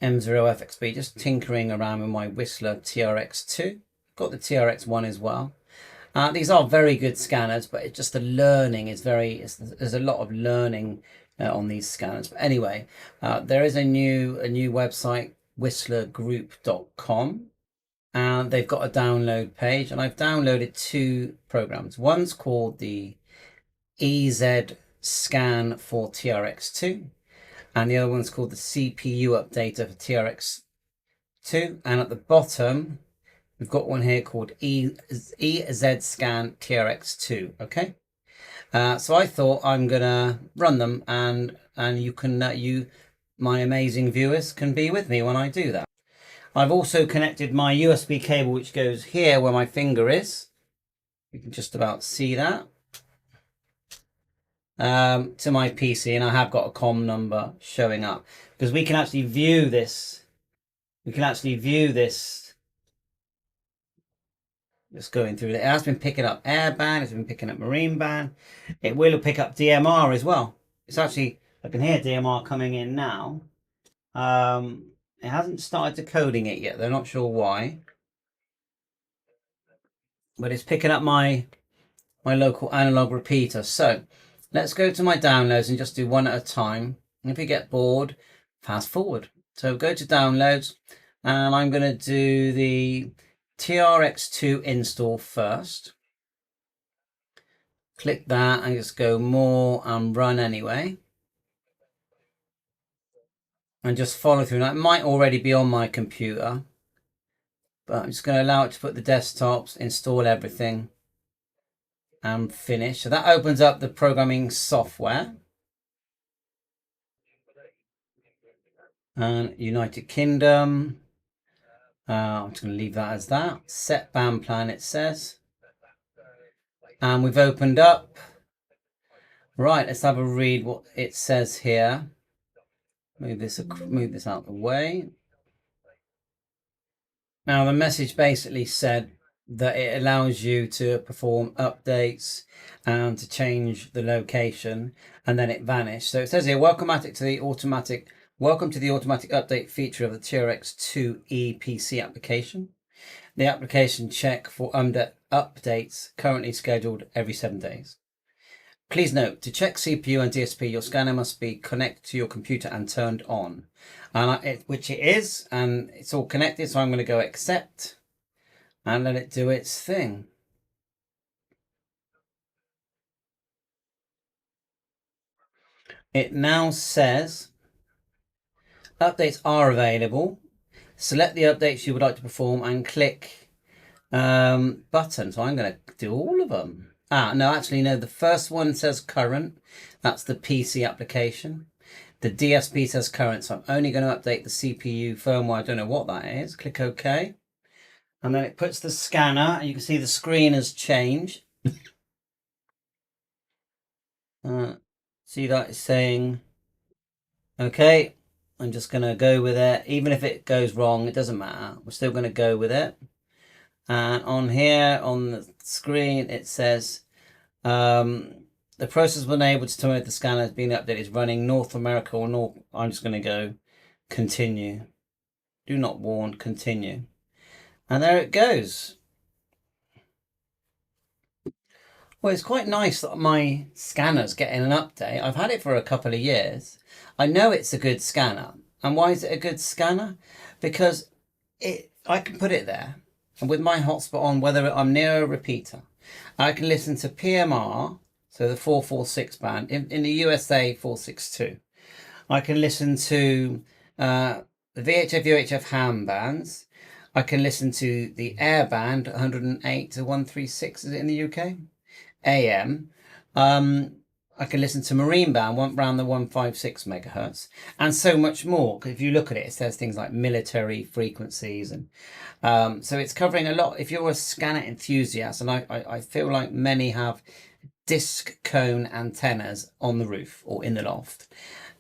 M0FXB, just tinkering around with my Whistler TRX2. Got the TRX1 as well. These are very good scanners, but it's just the learning is there's a lot of learning on these scanners. But anyway, there is a new website, whistlergroup.com, and they've got a download page, and I've downloaded 2 programs. One's called the EZ Scan for TRX2, and the other one's called the CPU Updater for TRX2. And at the bottom, we've got one here called EZ Scan TRX2. Okay, so I thought I'm gonna run them, and you can my amazing viewers can be with me when I do that. I've also connected my USB cable, which goes here where my finger is. You can just about see that. To my PC, and I have got a COM number showing up because we can actually view this. Just going through it. It has been picking up airband, it's been picking up marine band. It will pick up DMR as well. It's actually, I can hear DMR coming in now. It hasn't started decoding it yet. They're not sure why. But it's picking up my local analog repeater. So let's go to my downloads and just do one at a time. And if you get bored, fast forward. So go to downloads, and I'm going to do the TRX2 install first. Click that and just go more and run anyway. And just follow through. Now, it might already be on my computer, but I'm just going to allow it to put the desktops, install everything, and finish. So that opens up the programming software. And United Kingdom. I'm just going to leave that as that. Set band plan, it says. And we've opened up. Right, let's have a read what it says here. Move this out of the way. Now the message basically said that it allows you to perform updates and to change the location, and then it vanished. So it says here, welcome to the automatic update feature of the TRX2 PC application. The application check for updates currently scheduled every 7 days. Please note, to check CPU and DSP, your scanner must be connected to your computer and turned on. Which it is, and it's all connected, so I'm going to go accept and let it do its thing. It now says updates are available. Select the updates you would like to perform and click button. So I'm going to do all of them. No, actually, no. The first one says current. That's the PC application. The DSP says current. So I'm only going to update the CPU firmware. I don't know what that is. Click OK. And then it puts the scanner. And you can see the screen has changed. See that it's saying, okay, I'm just going to go with it. Even if it goes wrong, it doesn't matter. We're still going to go with it. And on here, on the screen, it says, the process was unable to terminate the scanner has been updated. It's running North America or North. I'm just going to go continue. Do not warn, continue. And there it goes. Well, it's quite nice that my scanner's getting an update. I've had it for a couple of years. I know it's a good scanner. And why is it a good scanner? Because I can put it there, and with my hotspot on, whether I'm near a repeater, I can listen to PMR, so the 446 band, in the USA 462. I can listen to the VHF, UHF ham bands. I can listen to the air band, 108 to 136, is it in the UK? AM. I can listen to marine band around the 156 megahertz, and so much more. If you look at it, it says things like military frequencies, and so it's covering a lot. If you're a scanner enthusiast, and I feel like many have disc cone antennas on the roof or in the loft,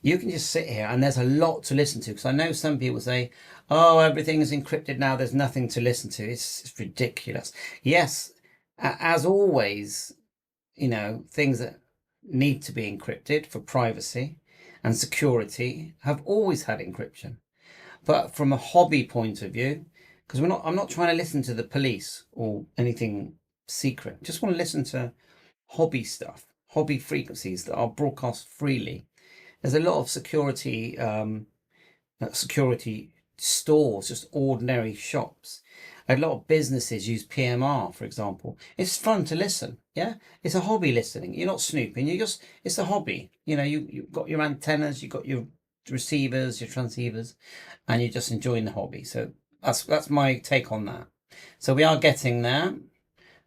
you can just sit here and there's a lot to listen to. Because I know some people say, oh, everything is encrypted now, there's nothing to listen to. It's ridiculous. Yes, as always, things that need to be encrypted for privacy and security have always had encryption. But from a hobby point of view, because I'm not trying to listen to the police or anything secret. Just want to listen to hobby stuff, hobby frequencies that are broadcast freely. There's a lot of security stores, just ordinary shops. A lot of businesses use PMR, for example. It's fun to listen. Yeah, it's a hobby listening. You're not snooping. It's a hobby. You've got your antennas, you've got your receivers, your transceivers, and you're just enjoying the hobby. So that's my take on that. So we are getting there,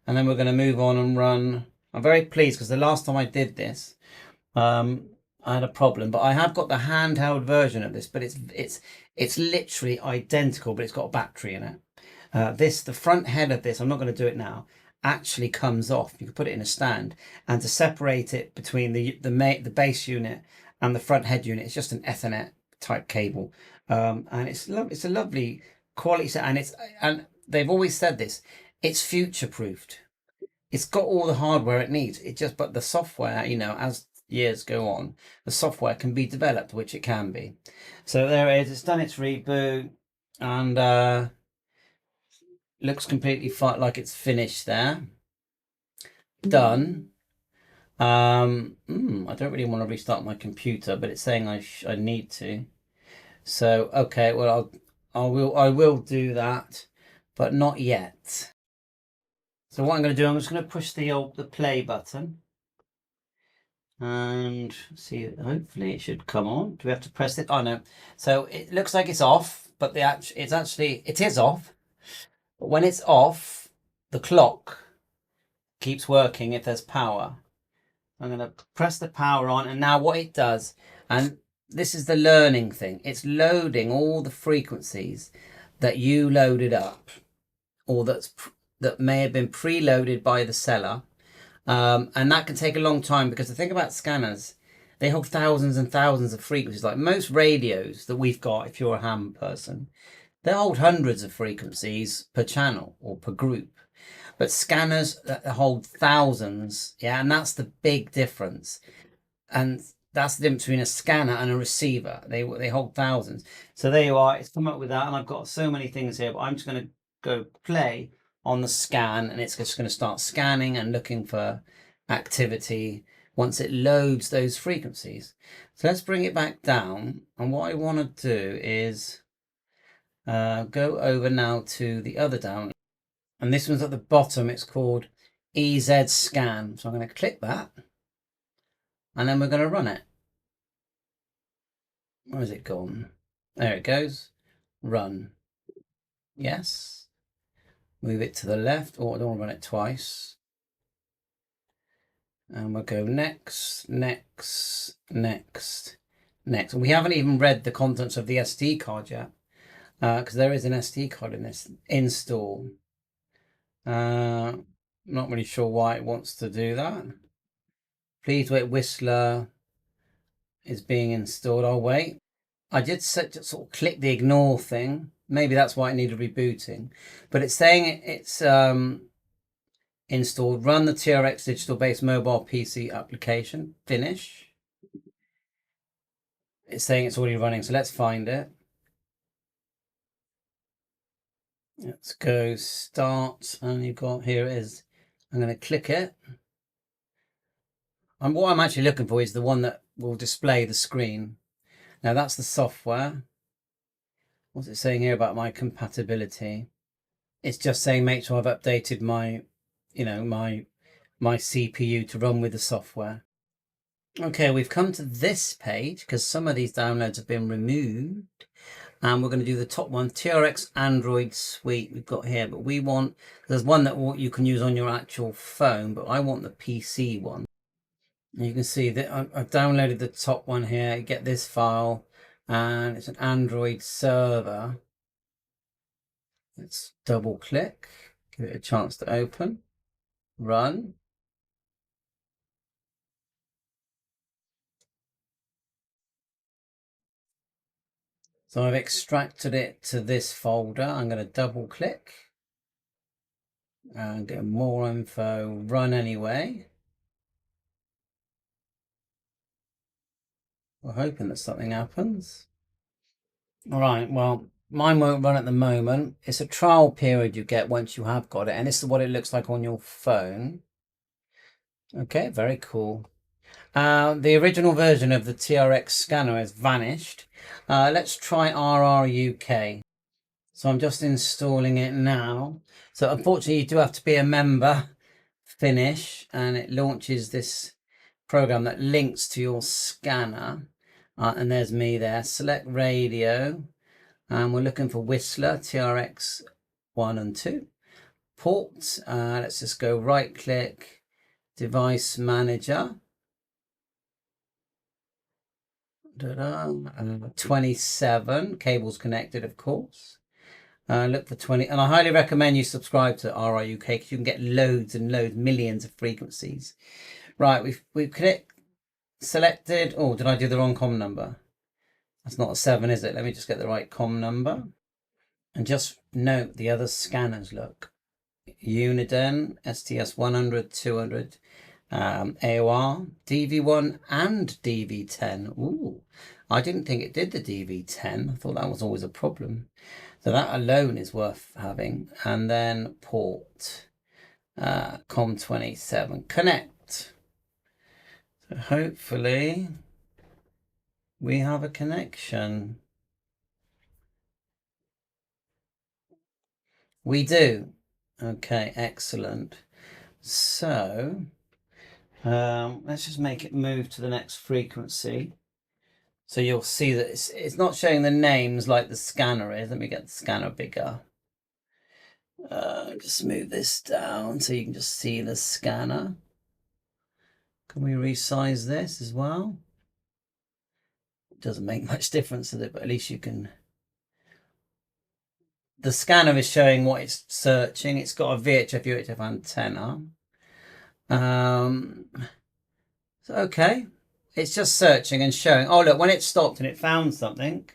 and then we're going to move on and run. I'm very pleased because the last time I did this, I had a problem, but I have got the handheld version of this, but it's literally identical, but it's got a battery in it. The front head of this, I'm not going to do it now, actually comes off. You can put it in a stand, and to separate it between the base unit and the front head unit, it's just an Ethernet type cable, and it's a lovely quality set, and they've always said this, it's future proofed. It's got all the hardware it needs. But the software, as years go on, the software can be developed, which it can be. So there it is. It's done its reboot, and looks completely fine, like it's finished there. Done. I don't really want to restart my computer, but it's saying I need to. So okay, well I will do that, but not yet. So what I'm going to do, I'm just going to push the play button, and see. Hopefully it should come on. Do we have to press it? Oh no. So it looks like it's off, but it is off. But when it's off, the clock keeps working if there's power. I'm going to press the power on, and now what it does, and this is the learning thing, it's loading all the frequencies that you loaded up, or that may have been preloaded by the seller, and that can take a long time, because the thing about scanners, they hold thousands and thousands of frequencies. Like most radios that we've got, if you're a ham person, they hold hundreds of frequencies per channel or per group. But scanners that hold thousands, yeah, and that's the big difference. And that's the difference between a scanner and a receiver. They hold thousands. So there you are. It's come up with that, and I've got so many things here, but I'm just going to go play on the scan, and it's just going to start scanning and looking for activity once it loads those frequencies. So let's bring it back down, and what I want to do is go over now to the other down, and this one's at the bottom. It's called EZ scan. So I'm going to click that, and then we're going to run it. Where's it gone? There it goes. Run. Yes. Move it to the left. Oh, I don't want to run it twice. And we'll go next, next, next, next. And we haven't even read the contents of the SD card yet, because there is an SD card in this. Install. Not really sure why it wants to do that. Please wait, Whistler is being installed. I'll wait. I did sort of click the ignore thing. Maybe that's why it needed rebooting. But it's saying it's installed. Run the TRX digital-based mobile PC application. Finish. It's saying it's already running, so let's find it. Let's go start, and you've got, here it is. I'm going to click it. And what I'm actually looking for is the one that will display the screen. Now that's the software. What's it saying here about my compatibility? It's just saying make sure I've updated my CPU to run with the software. Okay, we've come to this page because some of these downloads have been removed, and we're going to do the top one, TRX Android Suite we've got here, but there's one that you can use on your actual phone, but I want the PC one. And you can see that I've downloaded the top one here. You get this file, and it's an Android server. Let's double click, give it a chance to open, run. So I've extracted it to this folder. I'm going to double click and get more info, run anyway. We're hoping that something happens. All right, well, mine won't run at the moment. It's a trial period you get once you have got it, and this is what it looks like on your phone. Okay, very cool. The original version of the TRX scanner has vanished. Let's try RRUK. So I'm just installing it now. So unfortunately, you do have to be a member, finish, and it launches this program that links to your scanner. And there's me there. Select radio. And we're looking for Whistler, TRX 1 and 2. Port, let's just go right click, device manager. 27, cables connected, of course. Look for 20, and I highly recommend you subscribe to RRUK because you can get loads and loads, millions of frequencies. Right, we've selected. Oh, did I do the wrong COM number? That's not a 7, is it? Let me just get the right COM number. And just note the other scanners, look. Uniden, STS 100, 200, AOR, DV1 and DV10. Ooh, I didn't think it did the DV10. I thought that was always a problem. So that alone is worth having. And then port, COM27, connect. So hopefully we have a connection. We do. Okay, excellent. So let's just make it move to the next frequency. So you'll see that it's not showing the names like the scanner is. Let me get the scanner bigger. Just move this down so you can just see the scanner. Can we resize this as well? It doesn't make much difference to it, but at least you can. The scanner is showing what it's searching. It's got a VHF, UHF antenna. So okay. It's just searching and showing. Oh, look, when it stopped and it found something,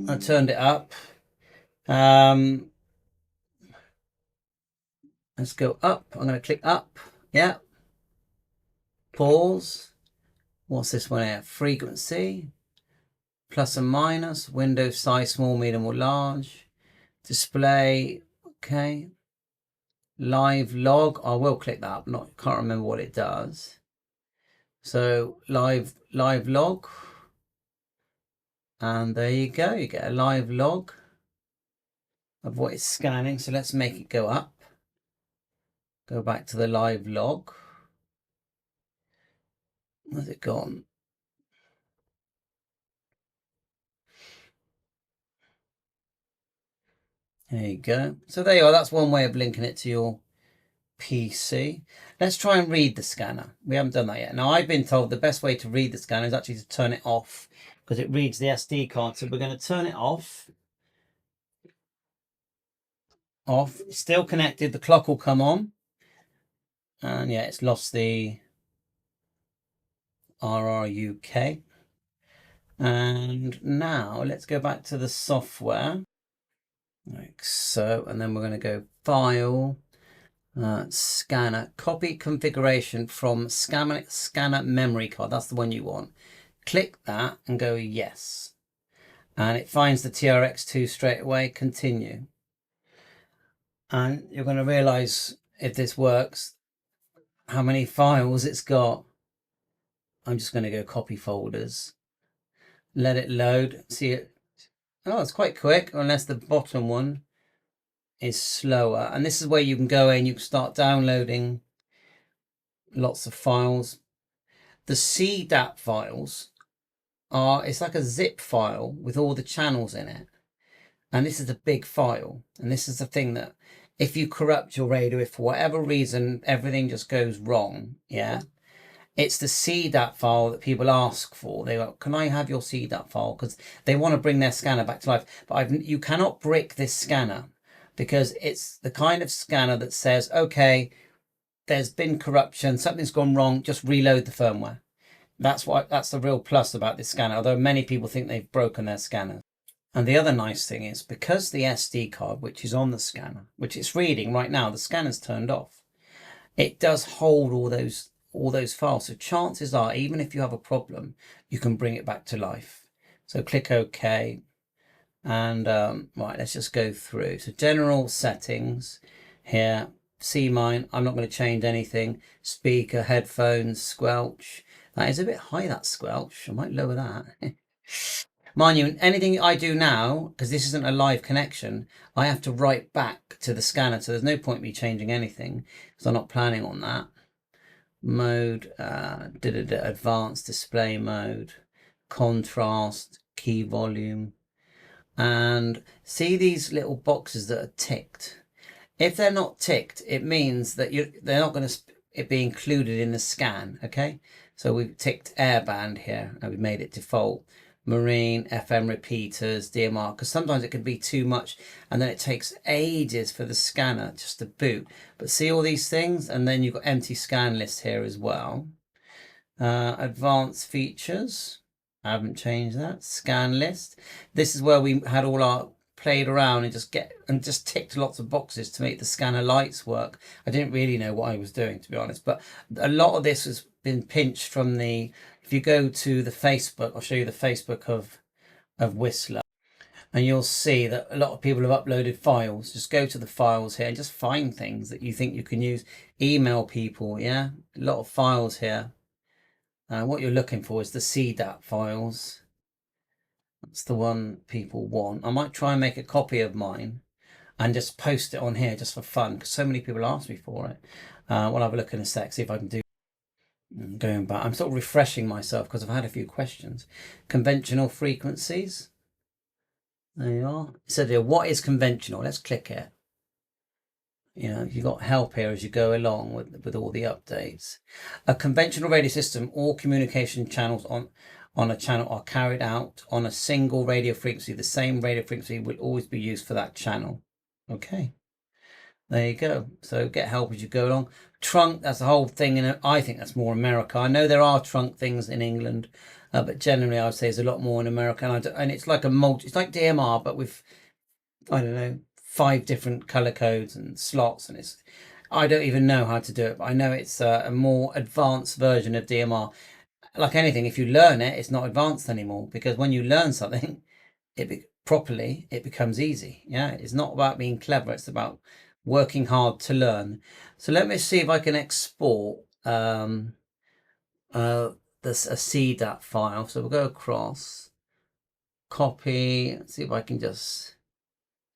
I turned it up. Let's go up. I'm going to click up. Yeah. Pause. What's this one here? Frequency. Plus and minus. Window size, small, medium, or large. Display. Okay. Live log. I will click that. Can't remember what it does. So live log. And there you go. You get a live log of what it's scanning. So let's make it go up. Go back to the live log. Where's it gone? There you go. So there you are. That's one way of linking it to your PC. Let's try and read the scanner. We haven't done that yet. Now, I've been told the best way to read the scanner is actually to turn it off because it reads the SD card. So we're going to turn it off. Off. It's still connected. The clock will come on. And yeah, it's lost the RRUK. And now let's go back to the software. Like so. And then we're going to go File. Scanner, copy configuration from scanner memory card. That's the one you want. Click that and go yes. And it finds the TRX2 straight away. Continue. And you're going to realize if this works, how many files it's got. I'm just going to go copy folders. Let it load. See it. Oh, it's quite quick, unless the bottom one is slower. And this is where you can go in, you can start downloading lots of files. The CDAP files it's like a zip file with all the channels in it. And this is a big file. And this is the thing that if you corrupt your radio, if for whatever reason everything just goes wrong, yeah, it's the CDAP file that people ask for. They go, can I have your CDAP file? Because they want to bring their scanner back to life. But you cannot brick this scanner because it's the kind of scanner that says, okay, there's been corruption, something's gone wrong, just reload the firmware. That's the real plus about this scanner, although many people think they've broken their scanner. And the other nice thing is, because the SD card, which is on the scanner, which it's reading right now, the scanner's turned off, it does hold all those files. So chances are, even if you have a problem, you can bring it back to life. So click OK. And right, let's just go through. So general settings here. See mine. I'm not going to change anything. Speaker, headphones, squelch. That is a bit high, that squelch. I might lower that. Mind you, anything I do now, because this isn't a live connection, I have to write back to the scanner. So there's no point me changing anything because I'm not planning on that. Mode, advanced display mode, contrast, key volume. And see these little boxes that are ticked. If they're not ticked, it means that they're not going to be included in the scan. Okay, so we've ticked airband here and we've made it default. Marine, FM repeaters, DMR, because sometimes it can be too much and then it takes ages for the scanner just to boot. But see all these things, and then you've got empty scan list here as well. Advanced features, I haven't changed that. Scan list. This is where we had all our played around and just ticked lots of boxes to make the scanner lights work. I didn't really know what I was doing, to be honest, but a lot of this has been pinched from the, if you go to the Facebook, I'll show you the Facebook of Whistler, and you'll see that a lot of people have uploaded files. Just go to the files here and just find things that you think you can use. Email people, yeah, a lot of files here. What you're looking for is the CDAT files. That's the one people want. I might try and make a copy of mine and just post it on here just for fun, because so many people ask me for it. We'll have a look in a sec, see if I can do. Going back, I'm sort of refreshing myself because I've had a few questions. Conventional frequencies. There you are. So what is conventional? Let's click it. You know, you've got help here as you go along with all the updates. A conventional radio system, all communication channels on a channel are carried out on a single radio frequency. The same radio frequency will always be used for that channel. Okay, there you go. So get help as you go along. Trunk, that's the whole thing, and I think that's more America. I know there are trunk things in England, but generally I would say there's a lot more in America. And it's like it's like DMR, but with, I don't know, 5 different color codes and slots, and I don't even know how to do it, but I know it's a more advanced version of DMR. Like anything, if you learn it, it's not advanced anymore, because when you learn something properly, it becomes easy. Yeah, it's not about being clever, it's about working hard to learn. So let me see if I can export a CDAT file. So we'll go across, copy, let's see if I can just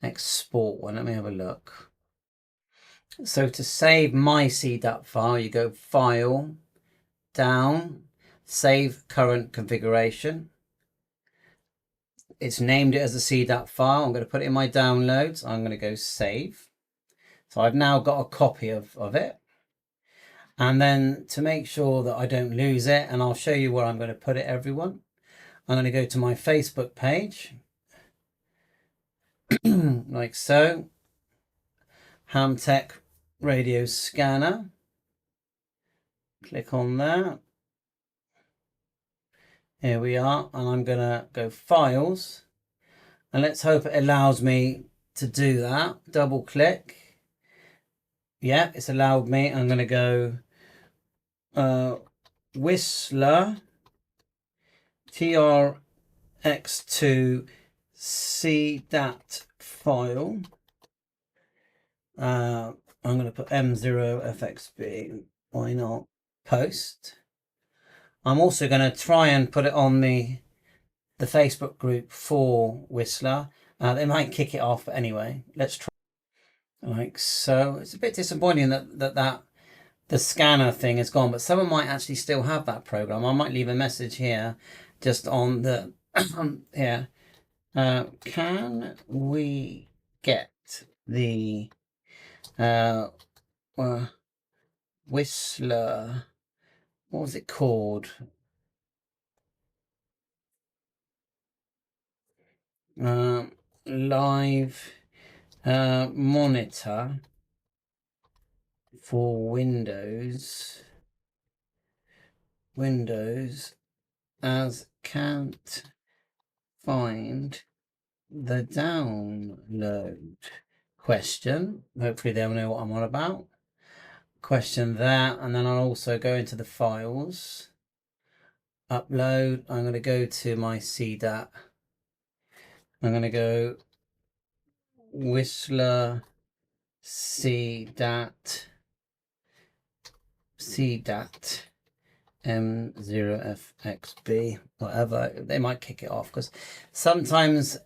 export one. Let me have a look. So to save my CDAT file, you go File, Down, Save Current Configuration. It's named it as a CDAT file. I'm going to put it in my downloads. I'm going to go Save. So I've now got a copy of it. And then to make sure that I don't lose it, and I'll show you where I'm going to put it, everyone, I'm going to go to my Facebook page. Like so. Hamtech radio scanner. Click on that. Here we are, and I'm gonna go Files, and let's hope it allows me to do that. Double click. Yeah, it's allowed me. I'm gonna go Whistler TRX2 CDAT file. I'm going to put M0FXB. Why not? Post. I'm also going to try and put it on the Facebook group for Whistler. They might kick it off, but anyway, let's try. Like so. It's a bit disappointing that the scanner thing is gone, but someone might actually still have that program. I might leave a message here just on the here. Can we get the Whistler, what was it called? Live monitor for Windows, as can't find the download. Question. Hopefully they'll know what I'm on about. Question that, and then I'll also go into the files. upload. I'm going to go to my CDAT. I'm going to go Whistler CDAT M0FXB, whatever. They might kick it off because sometimes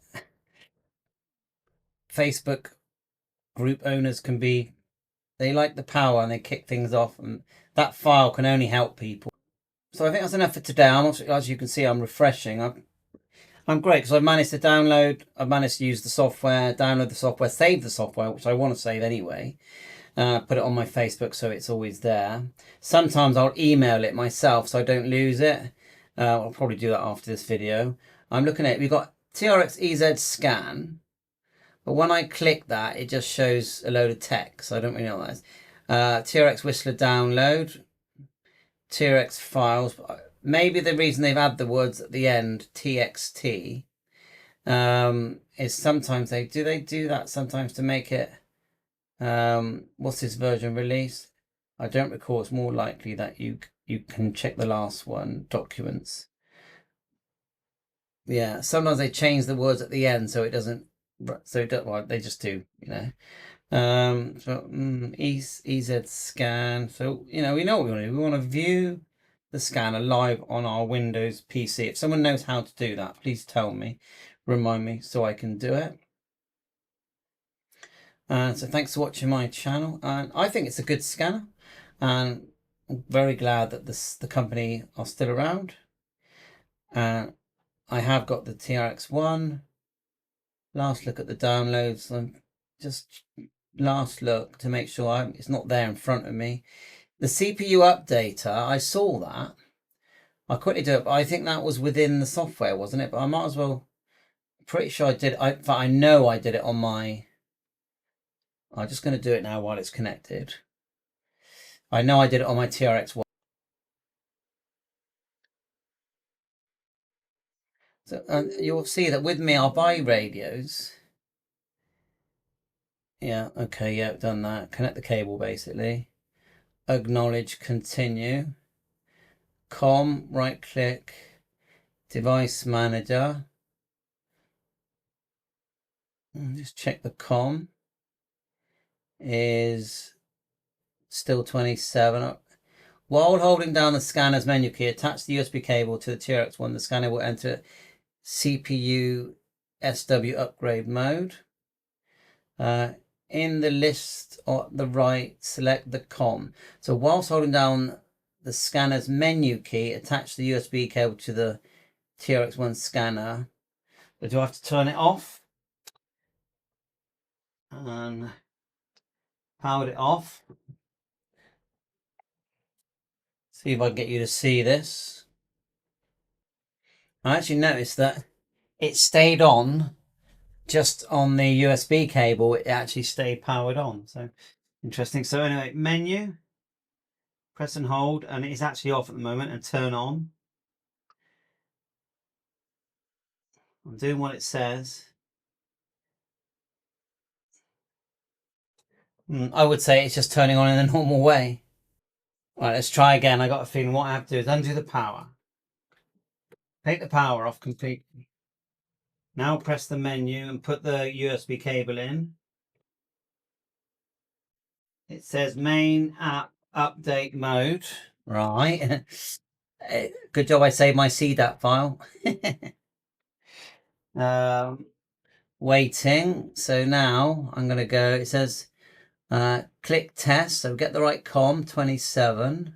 Facebook group owners can be, they like the power and they kick things off, and that file can only help people. So I think that's enough for today. As you can see, I'm refreshing. I'm great because I've managed to download, I've managed to use the software, download the software, save the software, which I want to save anyway. Put it on my Facebook so it's always there. Sometimes I'll email it myself so I don't lose it. I'll probably do that after this video. I'm looking at it. We've got TRX scan, but when I click that, it just shows a load of text. So I don't really know what that is. TRX Whistler download, TRX files. Maybe the reason they've added the words at the end, TXT, is sometimes they do that sometimes to make it. What's this version release? I don't recall. It's more likely that you can check the last one, documents. Yeah, sometimes they change the words at the end so it doesn't. Well, they just do, you know. EZ scan. So we know what we want to do. We want to view the scanner live on our Windows PC. If someone knows how to do that, please tell me, remind me so I can do it. So thanks for watching my channel, and I think it's a good scanner, and I'm very glad that the company are still around. I have got the TRX1. Last look at the downloads, and just last look to make sure it's not there in front of me. The CPU updater, I saw that. I quickly do it, but I think that was within the software, wasn't it? But I might as well. Pretty sure I did. I know I did it on my. I'm just going to do it now while it's connected. I know I did it on my TRX1. So you'll see that with me, I'll buy radios. Yeah, okay, yeah, I've done that. Connect the cable, basically. Acknowledge, continue. COM, right-click. Device manager. Just check the COM. Is still 27. While holding down the scanner's menu key, attach the USB cable to the TRX1. The scanner will enter CPU SW upgrade mode. In the list on the right, select the COM. So whilst holding down the scanner's menu key, attach the USB cable to the TRX1 scanner. But do I have to turn it off? And powered it off. See if I can get you to see this. I actually noticed that it stayed on just on the USB cable. It actually stayed powered on. So interesting. So anyway, menu, press and hold, and it is actually off at the moment, and turn on. I'm doing what it says. I would say it's just turning on in the normal way. All right, let's try again. I got a feeling what I have to do is undo the power. Take the power off completely. Now press the menu and put the USB cable in. It says main app update mode. Right. Good job I saved my CDAT file. Waiting. So now I'm going to go, it says click test. So get the right COM 27.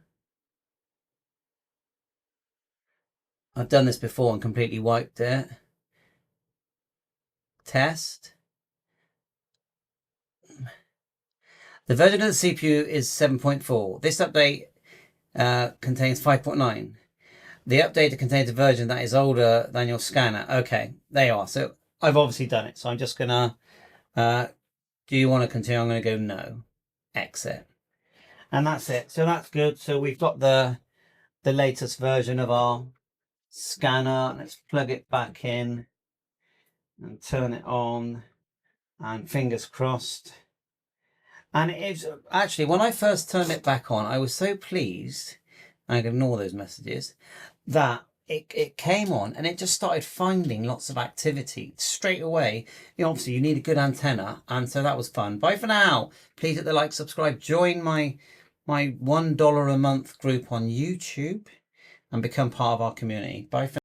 I've done this before and completely wiped it. Test. The version of the CPU is 7.4. This update contains 5.9. The update contains a version that is older than your scanner. Okay, there you are. So I've obviously done it. So I'm just gonna, do you want to continue? I'm gonna go no, exit. And that's it. So that's good. So we've got the latest version of our scanner. Let's plug it back in and turn it on, and fingers crossed. And it's actually, when I first turned it back on, I was so pleased, I can ignore those messages, that it came on and it just started finding lots of activity straight away. Obviously you need a good antenna, and so that was fun. Bye for now. Please hit the like, subscribe, join my $1 a month group on YouTube and become part of our community. Bye for